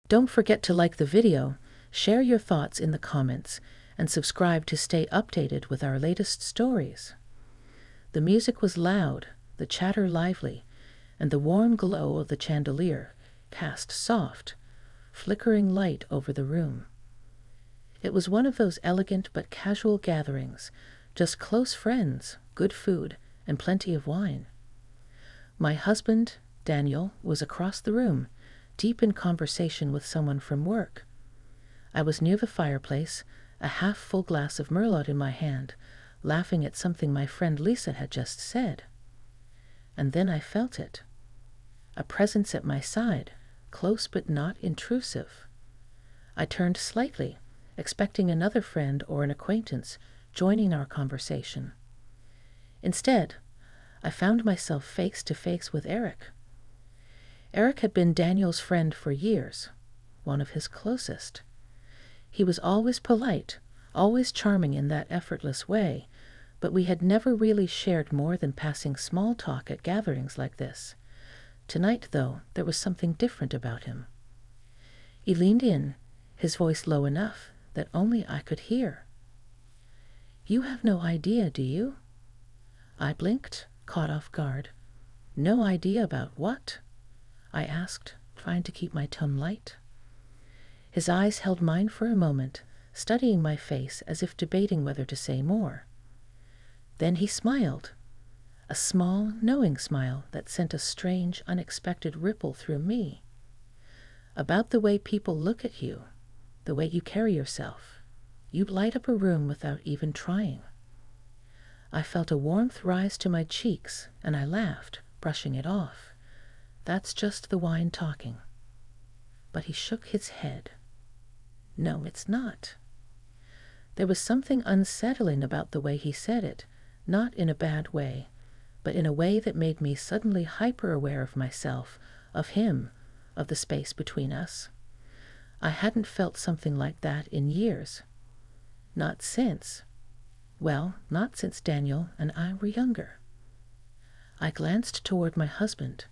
Don't forget to like the video, share your thoughts in the comments, and subscribe to stay updated with our latest stories. The music was loud, the chatter lively, and the warm glow of the chandelier cast soft, flickering light over the room. It was one of those elegant but casual gatherings, just close friends, good food, and plenty of wine. My husband, Daniel, was across the room, deep in conversation with someone from work. I was near the fireplace, a half-full glass of Merlot in my hand, laughing at something my friend Lisa had just said. And then I felt it. A presence at my side, close but not intrusive. I turned slightly, expecting another friend or an acquaintance joining our conversation. Instead, I found myself face to face with Eric. Eric had been Daniel's friend for years, one of his closest. He was always polite, always charming in that effortless way, but we had never really shared more than passing small talk at gatherings like this. Tonight, though, there was something different about him. He leaned in, his voice low enough that only I could hear. "You have no idea, do you?" I blinked, caught off guard. "No idea about what?" I asked, trying to keep my tone light. His eyes held mine for a moment, studying my face as if debating whether to say more. Then he smiled, a small, knowing smile that sent a strange, unexpected ripple through me. "About the way people look at you, the way you carry yourself. You light up a room without even trying." I felt a warmth rise to my cheeks, and I laughed, brushing it off. "That's just the wine talking." But he shook his head. "No, it's not." There was something unsettling about the way he said it, not in a bad way, but in a way that made me suddenly hyper-aware of myself, of him, of the space between us. I hadn't felt something like that in years. Not since Daniel and I were younger. I glanced toward my husband.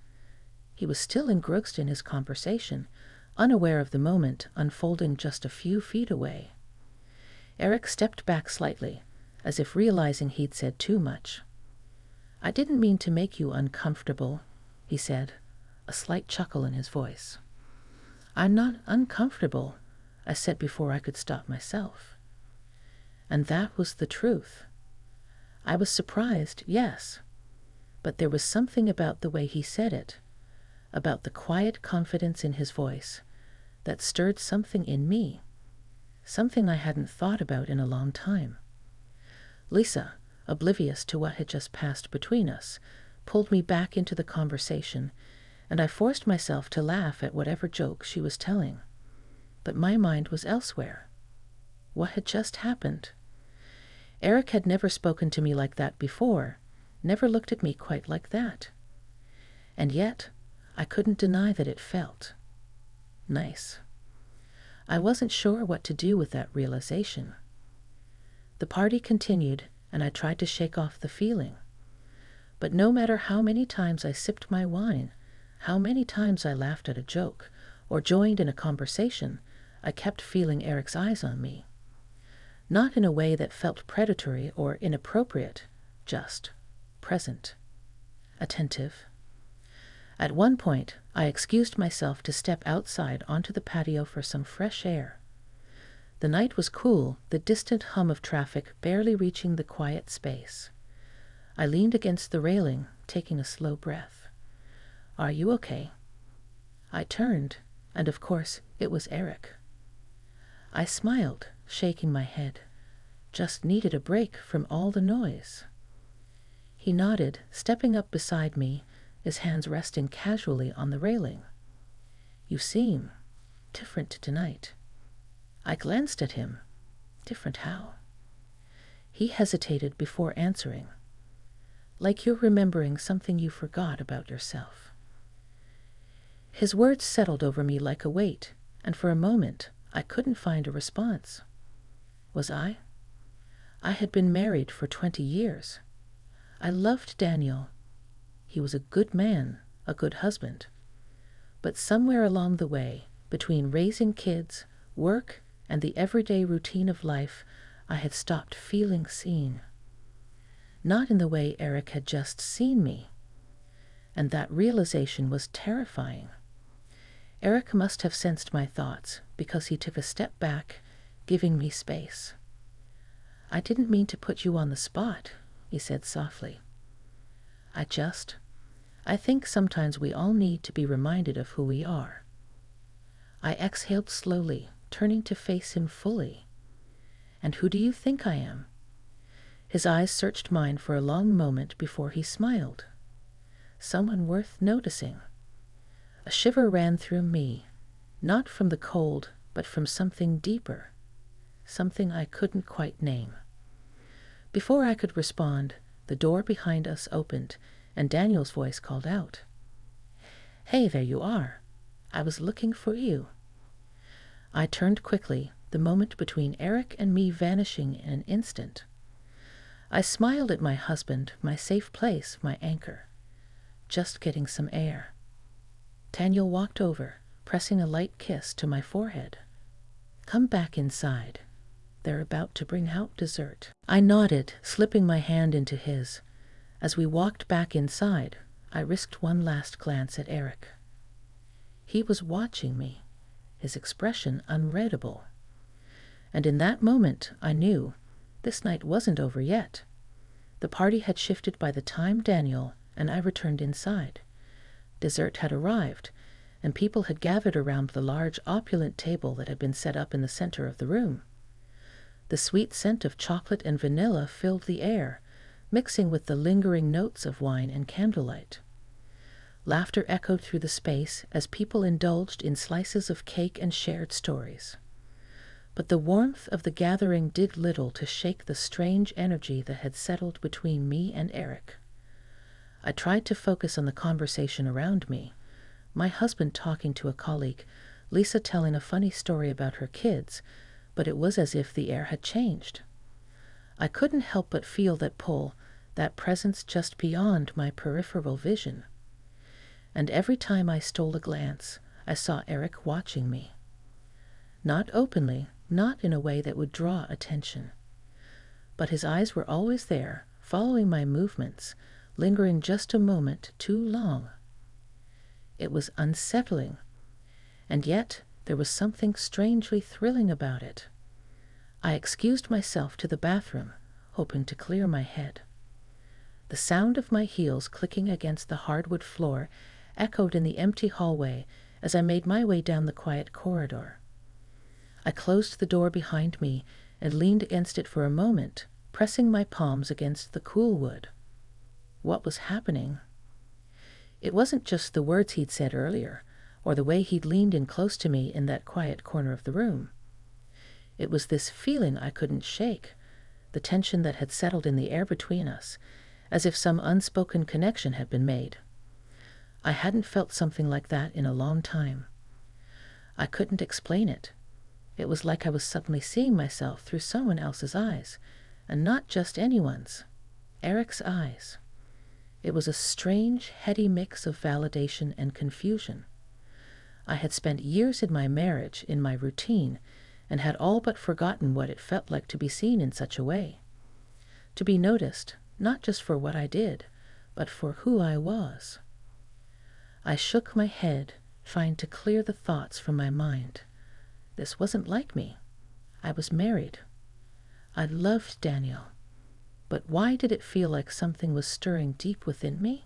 He was still engrossed in his conversation, unaware of the moment unfolding just a few feet away. Eric stepped back slightly, as if realizing he'd said too much. "I didn't mean to make you uncomfortable," he said, a slight chuckle in his voice. "I'm not uncomfortable," I said before I could stop myself. And that was the truth. I was surprised, yes, but there was something about the way he said it, about the quiet confidence in his voice, that stirred something in me, something I hadn't thought about in a long time. Lisa, oblivious to what had just passed between us, pulled me back into the conversation, and I forced myself to laugh at whatever joke she was telling. But my mind was elsewhere. What had just happened? Eric had never spoken to me like that before, never looked at me quite like that. And yet, I couldn't deny that it felt nice. I wasn't sure what to do with that realization. The party continued, and I tried to shake off the feeling. But no matter how many times I sipped my wine, how many times I laughed at a joke, or joined in a conversation, I kept feeling Eric's eyes on me. Not in a way that felt predatory or inappropriate, just present, attentive. At one point, I excused myself to step outside onto the patio for some fresh air. The night was cool, the distant hum of traffic barely reaching the quiet space. I leaned against the railing, taking a slow breath. "Are you okay?" I turned, and of course, it was Eric. I smiled, shaking my head. Just needed a break from all the noise. He nodded, stepping up beside me, his hands resting casually on the railing. "You seem different tonight." I glanced at him. Different how? He hesitated before answering. "Like you're remembering something you forgot about yourself." His words settled over me like a weight, and for a moment I couldn't find a response. Was I? I had been married for 20 years. I loved Daniel. He was a good man, a good husband. But somewhere along the way, Between raising kids, work, and the everyday routine of life, I had stopped feeling seen. Not in the way Eric had just seen me. And that realization was terrifying. Eric must have sensed my thoughts because he took a step back, giving me space. "I didn't mean to put you on the spot," he said softly. I think sometimes we all need to be reminded of who we are." I exhaled slowly, turning to face him fully. "And who do you think I am?" His eyes searched mine for a long moment before he smiled. "Someone worth noticing." A shiver ran through me, not from the cold, but from something deeper, something I couldn't quite name. Before I could respond, the door behind us opened, and Daniel's voice called out, "Hey, there you are. I was looking for you." I turned quickly, the moment between Eric and me vanishing in an instant. I smiled at my husband, my safe place, my anchor. Just getting some air. Daniel walked over, pressing a light kiss to my forehead. "Come back inside. They're about to bring out dessert." I nodded, slipping my hand into his. As we walked back inside, I risked one last glance at Eric. He was watching me, his expression unreadable. And in that moment, I knew this night wasn't over yet. The party had shifted by the time Daniel and I returned inside. Dessert had arrived, and people had gathered around the large, opulent table that had been set up in the center of the room. The sweet scent of chocolate and vanilla filled the air, mixing with the lingering notes of wine and candlelight. Laughter echoed through the space as people indulged in slices of cake and shared stories. But the warmth of the gathering did little to shake the strange energy that had settled between me and Eric. I tried to focus on the conversation around me, my husband talking to a colleague, Lisa telling a funny story about her kids, but it was as if the air had changed. I couldn't help but feel that pull, that presence just beyond my peripheral vision. And every time I stole a glance, I saw Eric watching me. Not openly, not in a way that would draw attention. But his eyes were always there, following my movements, lingering just a moment too long. It was unsettling, and yet there was something strangely thrilling about it. I excused myself to the bathroom, hoping to clear my head. The sound of my heels clicking against the hardwood floor echoed in the empty hallway as I made my way down the quiet corridor. I closed the door behind me and leaned against it for a moment, pressing my palms against the cool wood. What was happening? It wasn't just the words he'd said earlier, or the way he'd leaned in close to me in that quiet corner of the room. It was this feeling I couldn't shake, the tension that had settled in the air between us, as if some unspoken connection had been made. I hadn't felt something like that in a long time. I couldn't explain it. It was like I was suddenly seeing myself through someone else's eyes, and not just anyone's. Eric's eyes. It was a strange, heady mix of validation and confusion. I had spent years in my marriage, in my routine, and had all but forgotten what it felt like to be seen in such a way. To be noticed, not just for what I did, but for who I was. I shook my head, trying to clear the thoughts from my mind. This wasn't like me. I was married. I loved Daniel. But why did it feel like something was stirring deep within me?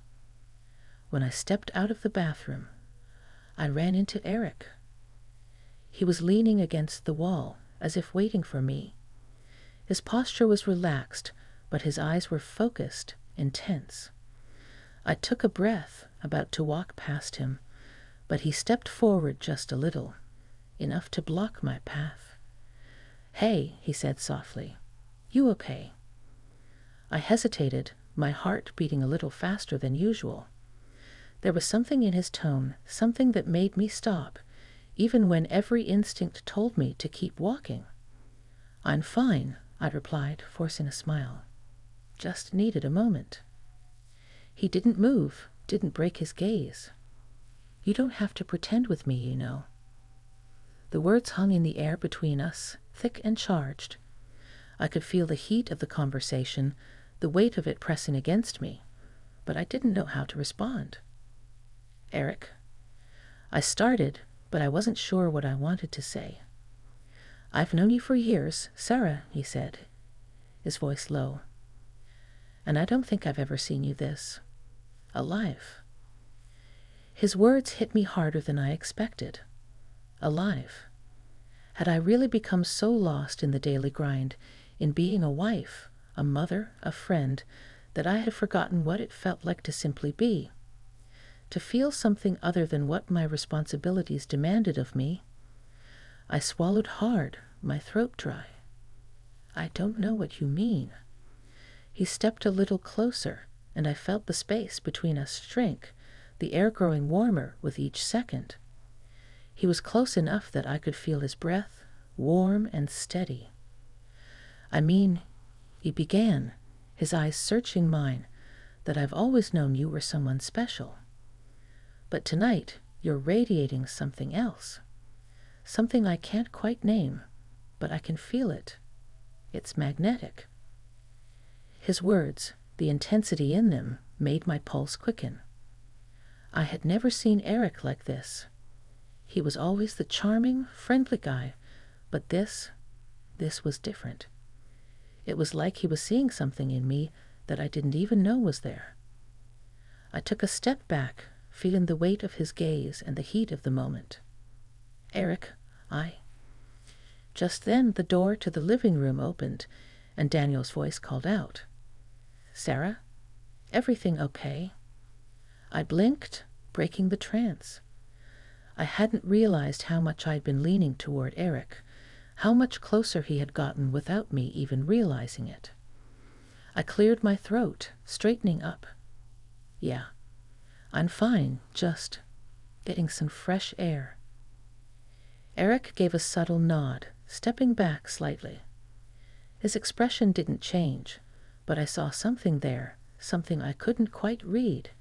When I stepped out of the bathroom, I ran into Eric. He was leaning against the wall, as if waiting for me. His posture was relaxed, but his eyes were focused, intense. I took a breath, about to walk past him, but he stepped forward just a little, enough to block my path. "Hey," he said softly, "you okay?" I hesitated, my heart beating a little faster than usual. There was something in his tone, something that made me stop, even when every instinct told me to keep walking. "I'm fine," I replied, forcing a smile. "Just needed a moment." He didn't move, didn't break his gaze. "You don't have to pretend with me, you know." The words hung in the air between us, thick and charged. I could feel the heat of the conversation, the weight of it pressing against me, but I didn't know how to respond. "Eric." I started, but I wasn't sure what I wanted to say. "I've known you for years, Sarah," he said, his voice low. "And I don't think I've ever seen you this alive." His words hit me harder than I expected. Alive. Had I really become so lost in the daily grind, in being a wife, a mother, a friend, that I had forgotten what it felt like to simply be? To feel something other than what my responsibilities demanded of me? I swallowed hard, my throat dry. "I don't know what you mean." He stepped a little closer, and I felt the space between us shrink, the air growing warmer with each second. He was close enough that I could feel his breath, warm and steady. "I mean," he began, his eyes searching mine, "that I've always known you were someone special. But tonight you're radiating something else. Something I can't quite name, but I can feel it. It's magnetic." His words, the intensity in them, made my pulse quicken. I had never seen Eric like this. He was always the charming, friendly guy, but this was different. It was like he was seeing something in me that I didn't even know was there. I took a step back, feeling the weight of his gaze and the heat of the moment. "Eric, Just then the door to the living room opened, and Daniel's voice called out, "Sarah, everything okay?" I blinked, breaking the trance. I hadn't realized how much I'd been leaning toward Eric, how much closer he had gotten without me even realizing it. I cleared my throat, straightening up. "Yeah, I'm fine, just getting some fresh air." Eric gave a subtle nod, stepping back slightly. His expression didn't change, but I saw something there, something I couldn't quite read.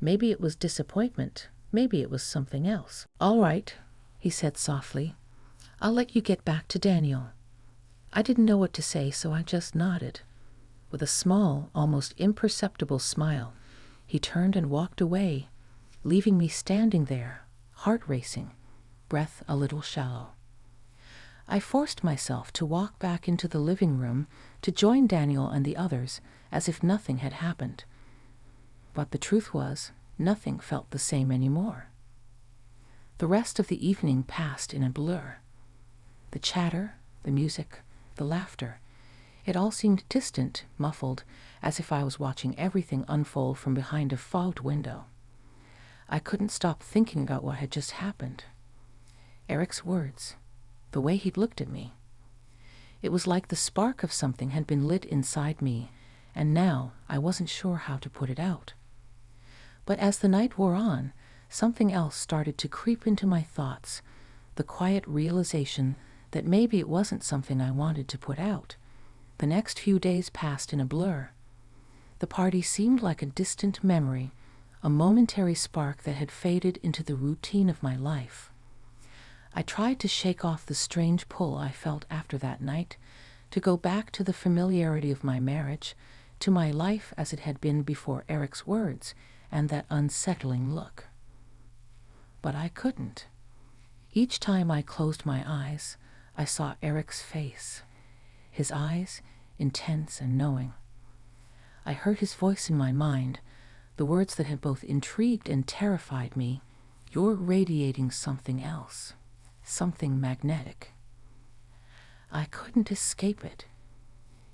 Maybe it was disappointment, maybe it was something else. "All right," he said softly. "I'll let you get back to Daniel." I didn't know what to say, so I just nodded. With a small, almost imperceptible smile, he turned and walked away, leaving me standing there, heart racing, breath a little shallow. I forced myself to walk back into the living room to join Daniel and the others as if nothing had happened. But the truth was, nothing felt the same anymore. The rest of the evening passed in a blur. The chatter, the music, the laughter, it all seemed distant, muffled, as if I was watching everything unfold from behind a fogged window. I couldn't stop thinking about what had just happened. Eric's words, the way he'd looked at me. It was like the spark of something had been lit inside me, and now I wasn't sure how to put it out. But as the night wore on, something else started to creep into my thoughts, the quiet realization that maybe it wasn't something I wanted to put out. The next few days passed in a blur. The party seemed like a distant memory, a momentary spark that had faded into the routine of my life. I tried to shake off the strange pull I felt after that night, to go back to the familiarity of my marriage, to my life as it had been before Eric's words and that unsettling look. But I couldn't. Each time I closed my eyes, I saw Eric's face, his eyes intense and knowing. I heard his voice in my mind, the words that had both intrigued and terrified me, "You're radiating something else, something magnetic." I couldn't escape it.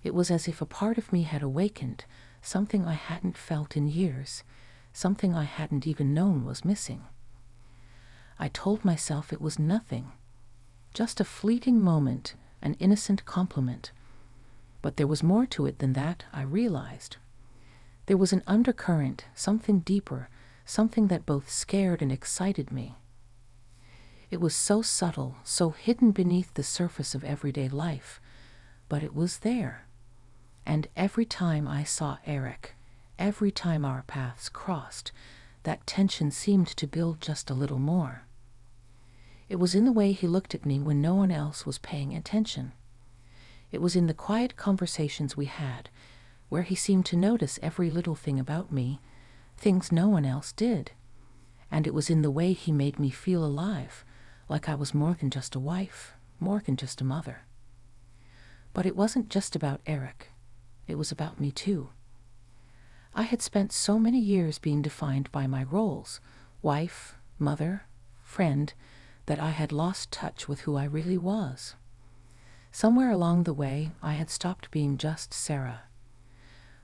It was as if a part of me had awakened, something I hadn't felt in years, something I hadn't even known was missing. I told myself it was nothing, just a fleeting moment, an innocent compliment. But there was more to it than that, I realized. There was an undercurrent, something deeper, something that both scared and excited me. It was so subtle, so hidden beneath the surface of everyday life, but it was there. And every time I saw Eric, every time our paths crossed, that tension seemed to build just a little more. It was in the way he looked at me when no one else was paying attention. It was in the quiet conversations we had, where he seemed to notice every little thing about me, things no one else did. And it was in the way he made me feel alive, like I was more than just a wife, more than just a mother. But it wasn't just about Eric. It was about me too. I had spent so many years being defined by my roles, wife, mother, friend, that I had lost touch with who I really was. Somewhere along the way, I had stopped being just Sarah.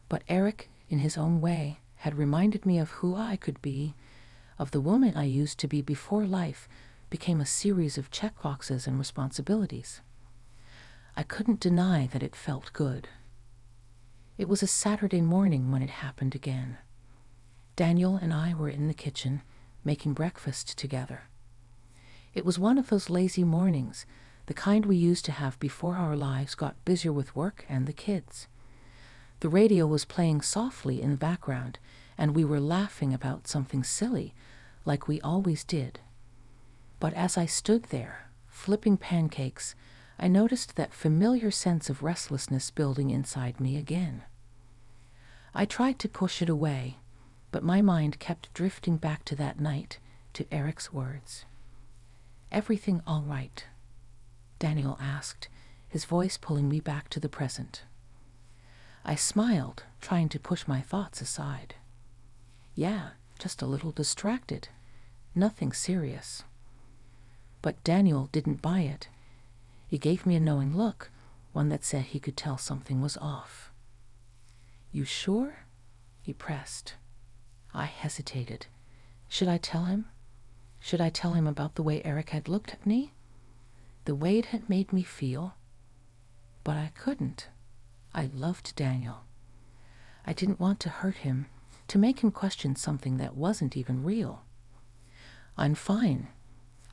But Eric, in his own way, had reminded me of who I could be, of the woman I used to be before life became a series of checkboxes and responsibilities. I couldn't deny that it felt good. It was a Saturday morning when it happened again. Daniel and I were in the kitchen, making breakfast together. It was one of those lazy mornings, the kind we used to have before our lives got busier with work and the kids. The radio was playing softly in the background, and we were laughing about something silly, like we always did. But as I stood there, flipping pancakes, I noticed that familiar sense of restlessness building inside me again. I tried to push it away, but my mind kept drifting back to that night, to Eric's words. "Everything all right?" Daniel asked, his voice pulling me back to the present. I smiled, trying to push my thoughts aside. "Yeah, just a little distracted. Nothing serious." But Daniel didn't buy it. He gave me a knowing look, one that said he could tell something was off. "You sure?" he pressed. I hesitated. Should I tell him? Should I tell him about the way Eric had looked at me? The way it had made me feel? But I couldn't. I loved Daniel. I didn't want to hurt him, to make him question something that wasn't even real. "I'm fine,"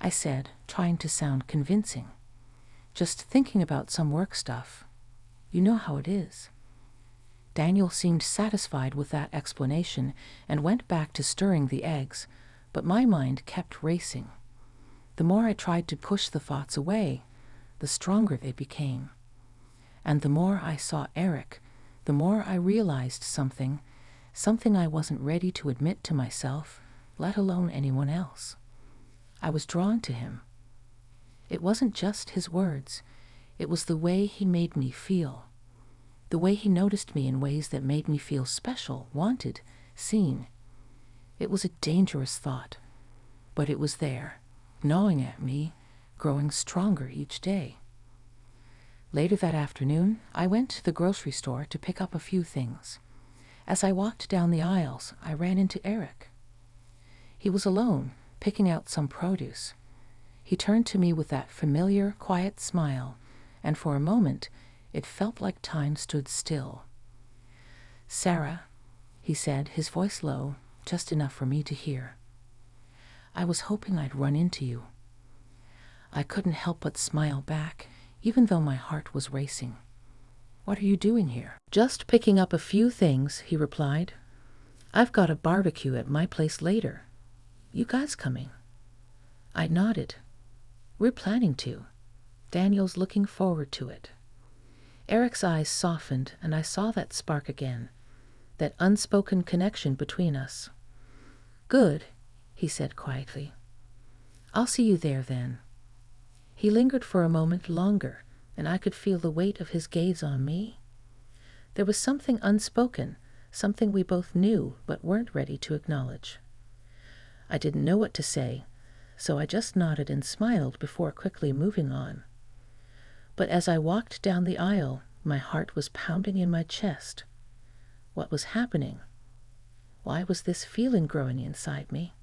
I said, trying to sound convincing. "Just thinking about some work stuff. You know how it is." Daniel seemed satisfied with that explanation and went back to stirring the eggs, but my mind kept racing. The more I tried to push the thoughts away, the stronger they became. And the more I saw Eric, the more I realized something I wasn't ready to admit to myself, let alone anyone else. I was drawn to him. It wasn't just his words. It was the way he made me feel. The way he noticed me in ways that made me feel special, wanted, seen. It was a dangerous thought, but it was there, gnawing at me, growing stronger each day. Later that afternoon, I went to the grocery store to pick up a few things. As I walked down the aisles, I ran into Eric. He was alone, picking out some produce. He turned to me with that familiar, quiet smile, and for a moment, it felt like time stood still. "Sarah," he said, his voice low, just enough for me to hear. "I was hoping I'd run into you." I couldn't help but smile back, even though my heart was racing. "What are you doing here?" "Just picking up a few things," he replied. "I've got a barbecue at my place later. You guys coming?" I nodded. "We're planning to. Daniel's looking forward to it." Eric's eyes softened, and I saw that spark again, that unspoken connection between us. "Good," he said quietly. "I'll see you there then." He lingered for a moment longer, and I could feel the weight of his gaze on me. There was something unspoken, something we both knew but weren't ready to acknowledge. I didn't know what to say, so I just nodded and smiled before quickly moving on. But as I walked down the aisle, my heart was pounding in my chest. What was happening? Why was this feeling growing inside me?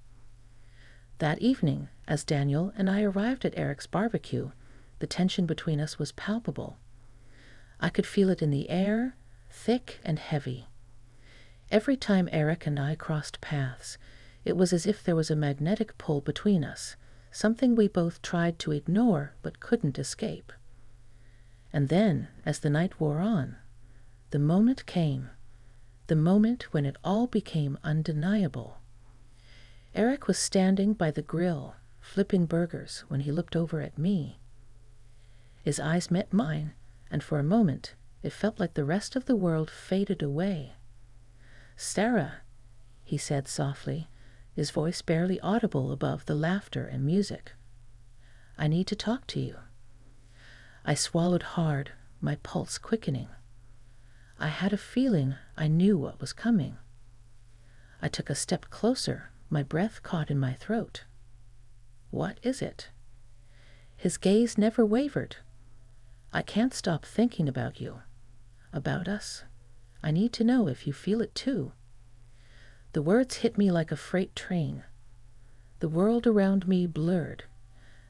That evening, as Daniel and I arrived at Eric's barbecue, the tension between us was palpable. I could feel it in the air, thick and heavy. Every time Eric and I crossed paths, it was as if there was a magnetic pull between us, something we both tried to ignore but couldn't escape. And then, as the night wore on, the moment came, the moment when it all became undeniable. Eric was standing by the grill, flipping burgers when he looked over at me. His eyes met mine, and for a moment it felt like the rest of the world faded away. "Sarah," he said softly, his voice barely audible above the laughter and music. "I need to talk to you." I swallowed hard, my pulse quickening. I had a feeling I knew what was coming. I took a step closer, my breath caught in my throat. "What is it?" His gaze never wavered. "I can't stop thinking about you, about us. I need to know if you feel it too." The words hit me like a freight train. The world around me blurred,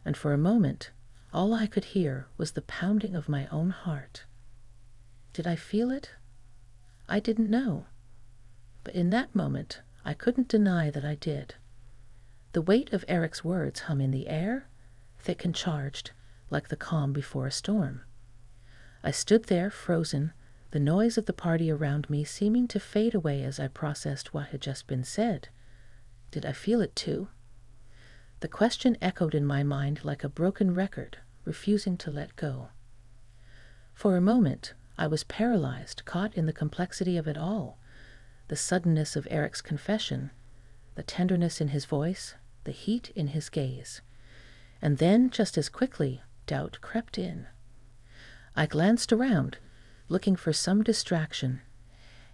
and for a moment, all I could hear was the pounding of my own heart. Did I feel it? I didn't know. But in that moment, I couldn't deny that I did. The weight of Eric's words hung in the air, thick and charged, like the calm before a storm. I stood there, frozen, the noise of the party around me seeming to fade away as I processed what had just been said. Did I feel it too? The question echoed in my mind like a broken record, refusing to let go. For a moment, I was paralyzed, caught in the complexity of it all. The suddenness of Eric's confession, the tenderness in his voice, the heat in his gaze. And then, just as quickly, doubt crept in. I glanced around, looking for some distraction,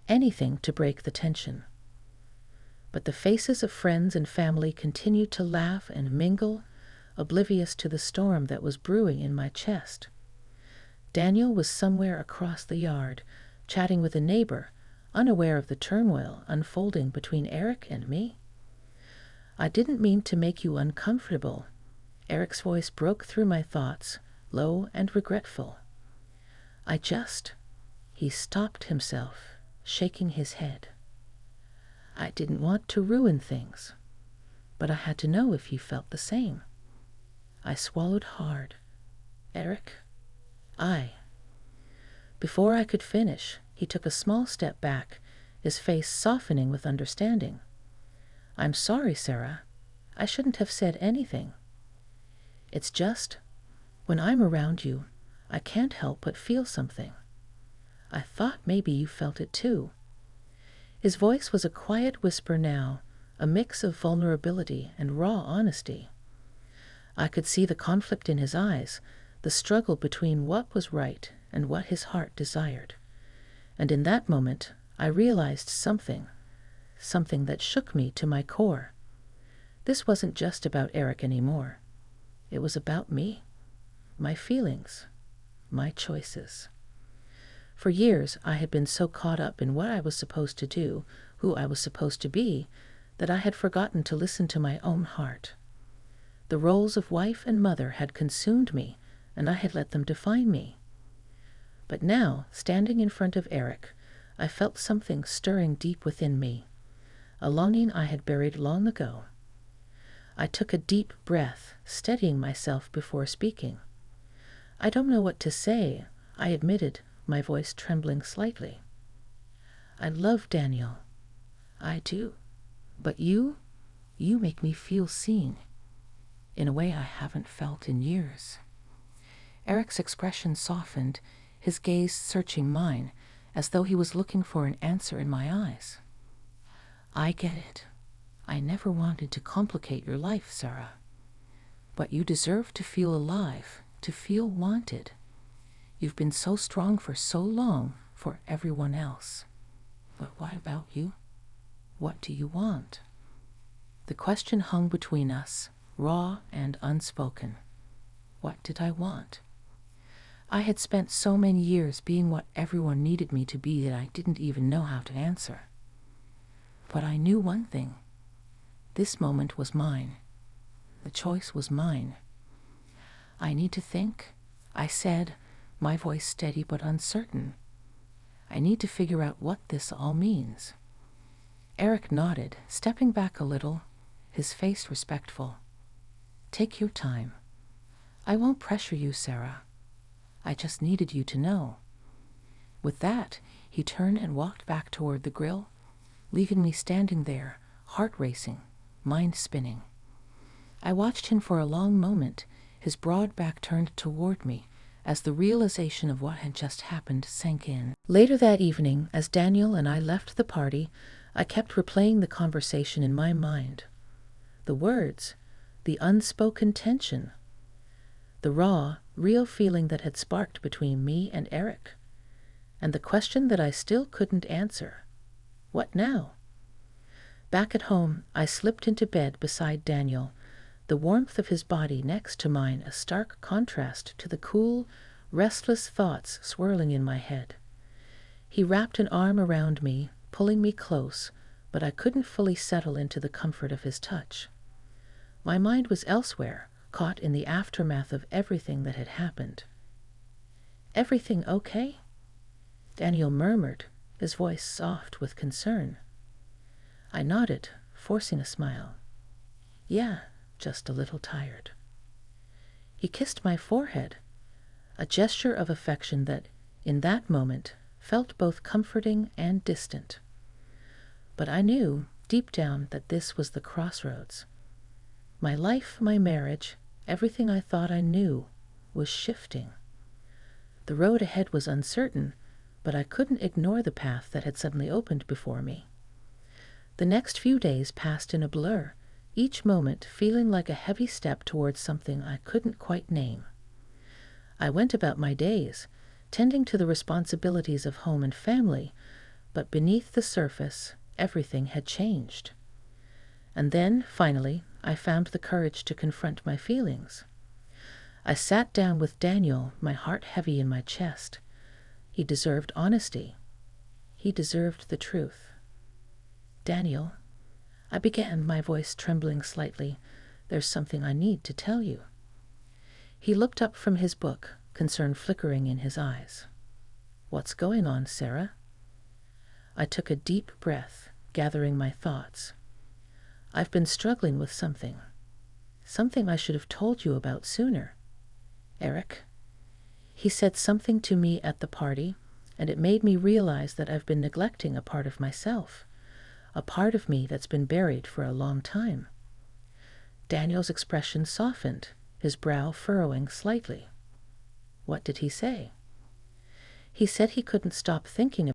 anything to break the tension. But the faces of friends and family continued to laugh and mingle, oblivious to the storm that was brewing in my chest. Daniel was somewhere across the yard, chatting with a neighbor, unaware of the turmoil unfolding between Eric and me. "I didn't mean to make you uncomfortable." Eric's voice broke through my thoughts, low and regretful. He stopped himself, shaking his head. "I didn't want to ruin things, but I had to know if you felt the same." I swallowed hard. "Eric, Before I could finish, he took a small step back, his face softening with understanding. "I'm sorry, Sarah. I shouldn't have said anything. It's just, when I'm around you, I can't help but feel something. I thought maybe you felt it too." His voice was a quiet whisper now, a mix of vulnerability and raw honesty. I could see the conflict in his eyes, the struggle between what was right and what his heart desired. And in that moment, I realized something that shook me to my core. This wasn't just about Eric anymore. It was about me, my feelings, my choices. For years, I had been so caught up in what I was supposed to do, who I was supposed to be, that I had forgotten to listen to my own heart. The roles of wife and mother had consumed me, and I had let them define me. But now, standing in front of Eric, I felt something stirring deep within me, a longing I had buried long ago. I took a deep breath, steadying myself before speaking. "I don't know what to say," I admitted, my voice trembling slightly. "I love Daniel. I do. But you make me feel seen, in a way I haven't felt in years." Eric's expression softened, his gaze searching mine, as though he was looking for an answer in my eyes. "I get it. I never wanted to complicate your life, Sarah. But you deserve to feel alive, to feel wanted. You've been so strong for so long for everyone else. But what about you? What do you want?" The question hung between us, raw and unspoken. What did I want? I had spent so many years being what everyone needed me to be that I didn't even know how to answer. But I knew one thing. This moment was mine. The choice was mine. "I need to think," I said, my voice steady but uncertain. "I need to figure out what this all means." Eric nodded, stepping back a little, his face respectful. "Take your time. I won't pressure you, Sarah. I just needed you to know." With that, he turned and walked back toward the grill, leaving me standing there, heart racing, mind spinning. I watched him for a long moment, his broad back turned toward me, as the realization of what had just happened sank in. Later that evening, as Daniel and I left the party, I kept replaying the conversation in my mind. The words, the unspoken tension, the raw, real feeling that had sparked between me and Eric, and the question that I still couldn't answer. What now? Back at home, I slipped into bed beside Daniel, the warmth of his body next to mine a stark contrast to the cool, restless thoughts swirling in my head. He wrapped an arm around me, pulling me close, but I couldn't fully settle into the comfort of his touch. My mind was elsewhere, caught in the aftermath of everything that had happened. "Everything okay?" Daniel murmured, his voice soft with concern. I nodded, forcing a smile. "Yeah, just a little tired." He kissed my forehead, a gesture of affection that, in that moment, felt both comforting and distant. But I knew, deep down, that this was the crossroads. My life, my marriage, everything I thought I knew, was shifting. The road ahead was uncertain, but I couldn't ignore the path that had suddenly opened before me. The next few days passed in a blur, each moment feeling like a heavy step towards something I couldn't quite name. I went about my days, tending to the responsibilities of home and family, but beneath the surface, everything had changed. And then, finally, I found the courage to confront my feelings. I sat down with Daniel, my heart heavy in my chest. He deserved honesty. He deserved the truth. "Daniel," I began, my voice trembling slightly, "there's something I need to tell you." He looked up from his book, concern flickering in his eyes. "What's going on, Sarah?" I took a deep breath, gathering my thoughts. "I've been struggling with something I should have told you about sooner. Eric, he said something to me at the party, and it made me realize that I've been neglecting a part of myself, a part of me that's been buried for a long time." Daniel's expression softened, his brow furrowing slightly. "What did he say?" "He said he couldn't stop thinking